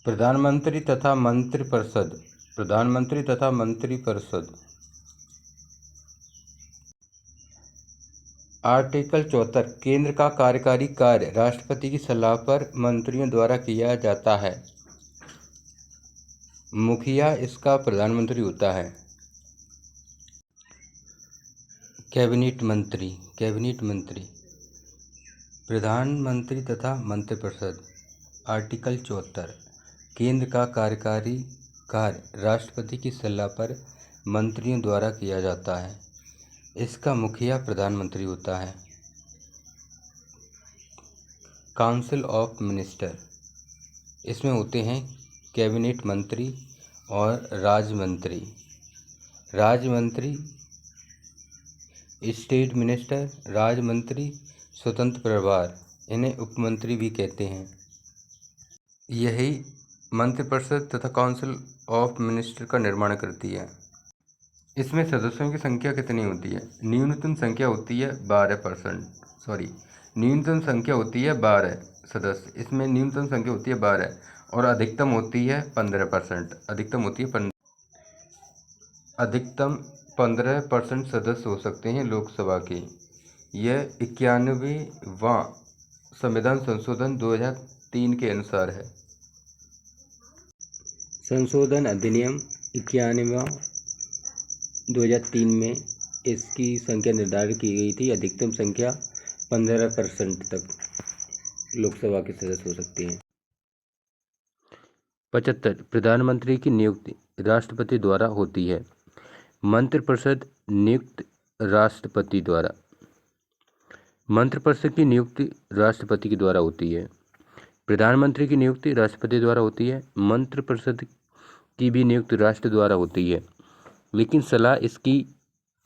प्रधानमंत्री तथा मंत्रिपरिषद। प्रधानमंत्री तथा मंत्रिपरिषद। आर्टिकल 74 केंद्र का कार्यकारी कार्य राष्ट्रपति की सलाह पर मंत्रियों द्वारा किया जाता है। मुखिया इसका प्रधानमंत्री होता है। कैबिनेट मंत्री। कैबिनेट मंत्री। प्रधानमंत्री तथा मंत्रिपरिषद। आर्टिकल 74 केंद्र का कार्यकारी कार्य राष्ट्रपति की सलाह पर मंत्रियों द्वारा किया जाता है। इसका मुखिया प्रधानमंत्री होता है। Council of minister. इसमें होते हैं कैबिनेट मंत्री और राज्य मंत्री। राज्य मंत्री स्टेट मिनिस्टर, राज्य मंत्री स्वतंत्र प्रभार, इन्हें उपमंत्री भी कहते हैं। यही मंत्रिपरिषद तथा काउंसिल ऑफ मिनिस्टर का निर्माण करती है। इसमें सदस्यों की संख्या कितनी होती है? न्यूनतम संख्या होती है 12%। न्यूनतम संख्या होती है 12 सदस्य। इसमें न्यूनतम संख्या होती है 12 और अधिकतम होती है 15%। अधिकतम होती है अधिकतम 15% सदस्य हो सकते हैं लोकसभा के। यह 91वां संविधान संशोधन 2003 के अनुसार है। संशोधन अधिनियम 91 2003 में इसकी संख्या निर्धारित की गई थी। अधिकतम संख्या 15% तक लोकसभा के सदस्य हो सकते हैं। 75 प्रधानमंत्री की नियुक्ति राष्ट्रपति द्वारा होती है। मंत्रिपरिषद नियुक्त राष्ट्रपति द्वारा। मंत्रिपरिषद की नियुक्ति राष्ट्रपति के द्वारा होती है। प्रधानमंत्री की नियुक्ति राष्ट्रपति द्वारा होती है। मंत्रिपरिषद की भी नियुक्ति राष्ट्र द्वारा होती है, लेकिन सलाह इसकी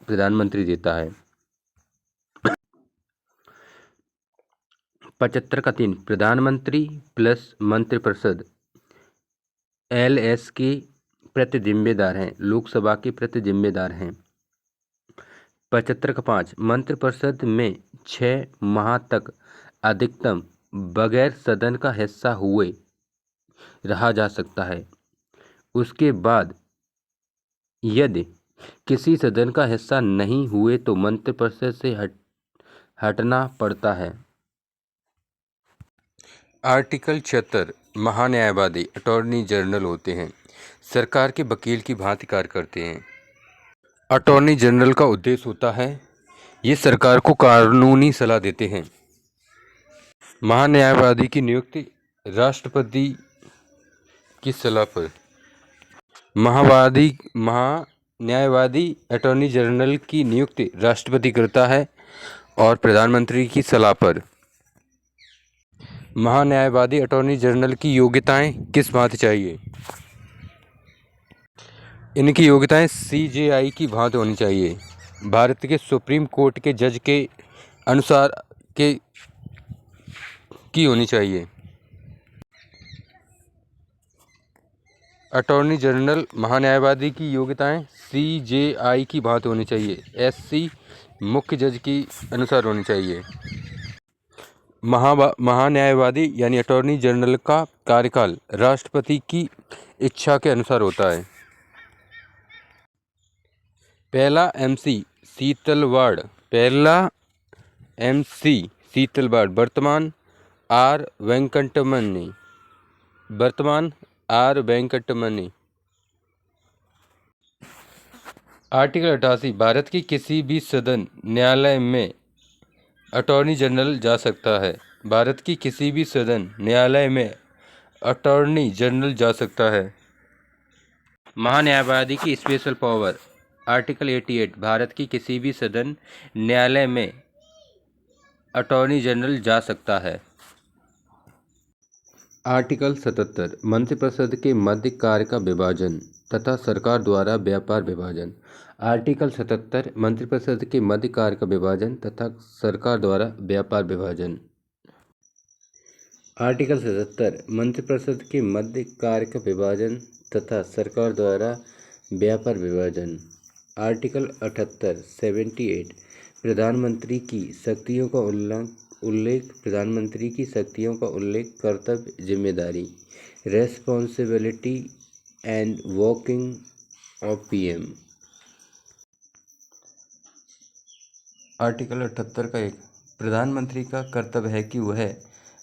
प्रधानमंत्री देता है। 75 का 3 प्रधानमंत्री प्लस मंत्रिपरिषद LS के प्रति जिम्मेदार हैं, लोकसभा के प्रति जिम्मेदार हैं। 75 का 5 मंत्रिपरिषद में 6 माह तक अधिकतम बगैर सदन का हिस्सा हुए रहा जा सकता है। उसके बाद यदि किसी सदन का हिस्सा नहीं हुए तो मंत्रिपरिषद से हटना पड़ता है। आर्टिकल 76 महान्यायवादी अटॉर्नी जनरल होते हैं। सरकार के वकील की भांति कार्य करते हैं। अटॉर्नी जनरल का उद्देश्य होता है ये सरकार को कानूनी सलाह देते हैं। महान्यायवादी की नियुक्ति राष्ट्रपति की सलाह पर। महान्यायवादी अटॉर्नी जनरल की नियुक्ति राष्ट्रपति करता है और प्रधानमंत्री की सलाह पर। महान्यायवादी अटॉर्नी जनरल की योग्यताएं किस भांति चाहिए? इनकी योग्यताएं CJI की भांति होनी चाहिए। भारत के सुप्रीम कोर्ट के जज के अनुसार की होनी चाहिए। अटॉर्नी जनरल महान्यायवादी की योग्यताएं CJI की भांति होनी चाहिए। SC मुख्य जज की अनुसार होनी चाहिए। महान्यायवादी यानी अटॉर्नी जनरल का कार्यकाल राष्ट्रपति की इच्छा के अनुसार होता है। पहला MC शीतलवाड़ वर्तमान R वेंकटमणि। आर्टिकल 88 भारत के किसी भी सदन न्यायालय में अटॉर्नी जनरल जा सकता है। भारत की किसी भी सदन न्यायालय में अटॉर्नी जनरल जा सकता है। महान्यायवादी की स्पेशल पावर। आर्टिकल 88 भारत की किसी भी सदन न्यायालय में अटॉर्नी जनरल जा सकता है। आर्टिकल 77 मंत्रिपरिषद के मध्य कार्य का विभाजन तथा सरकार द्वारा व्यापार विभाजन। आर्टिकल 77 मंत्रिपरिषद के मध्य कार्य का विभाजन तथा सरकार द्वारा व्यापार विभाजन। आर्टिकल 77 मंत्रिपरिषद के मध्य कार्य का विभाजन तथा सरकार द्वारा व्यापार विभाजन। आर्टिकल 78 प्रधानमंत्री की शक्तियों का उल्लेख। प्रधानमंत्री की शक्तियों का उल्लेख, कर्तव्य, जिम्मेदारी। Responsibility and working of PM. Article 78 का 1, प्रधानमंत्री का कर्तव्य है कि वह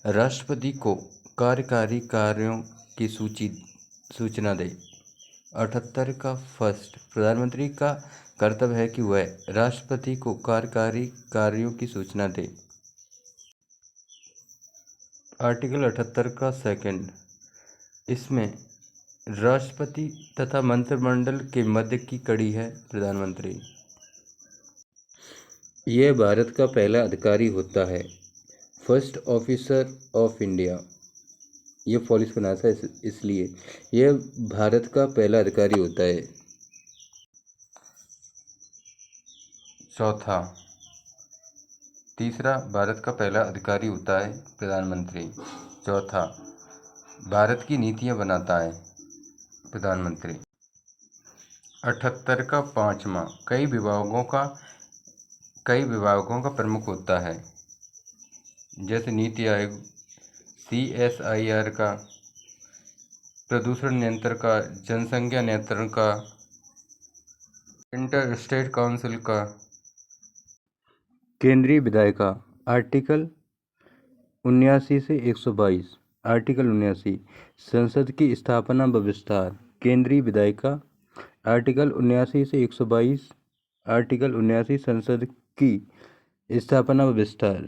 राष्ट्रपति को कार्यकारी कार्यों की सूचना दे। 78 का फर्स्ट, प्रधानमंत्री का कर्तव्य है कि वह राष्ट्रपति को कार्यकारी कार्यों की सूचना दे। आर्टिकल 78 का सेकंड, इसमें राष्ट्रपति तथा मंत्रिमंडल के मध्य की कड़ी है प्रधानमंत्री। यह भारत का पहला अधिकारी होता है, फर्स्ट ऑफिसर ऑफ इंडिया। ये पॉलिसी बनाता है इसलिए यह भारत का पहला अधिकारी होता है। चौथा, तीसरा, भारत का पहला अधिकारी होता है प्रधानमंत्री। चौथा, भारत की नीतियां बनाता है प्रधानमंत्री। 78 का 5वां, कई विभागों का प्रमुख होता है, जैसे नीति आयोग, CSIR का, प्रदूषण नियंत्रण का, जनसंख्या नियंत्रण का, इंटर स्टेट काउंसिल का। केंद्रीय विधायिका, आर्टिकल 79 से 122। आर्टिकल 79, संसद की स्थापना व विस्तार। केंद्रीय विधायिका, आर्टिकल 79 से 122। आर्टिकल 79, संसद की स्थापना व विस्तार।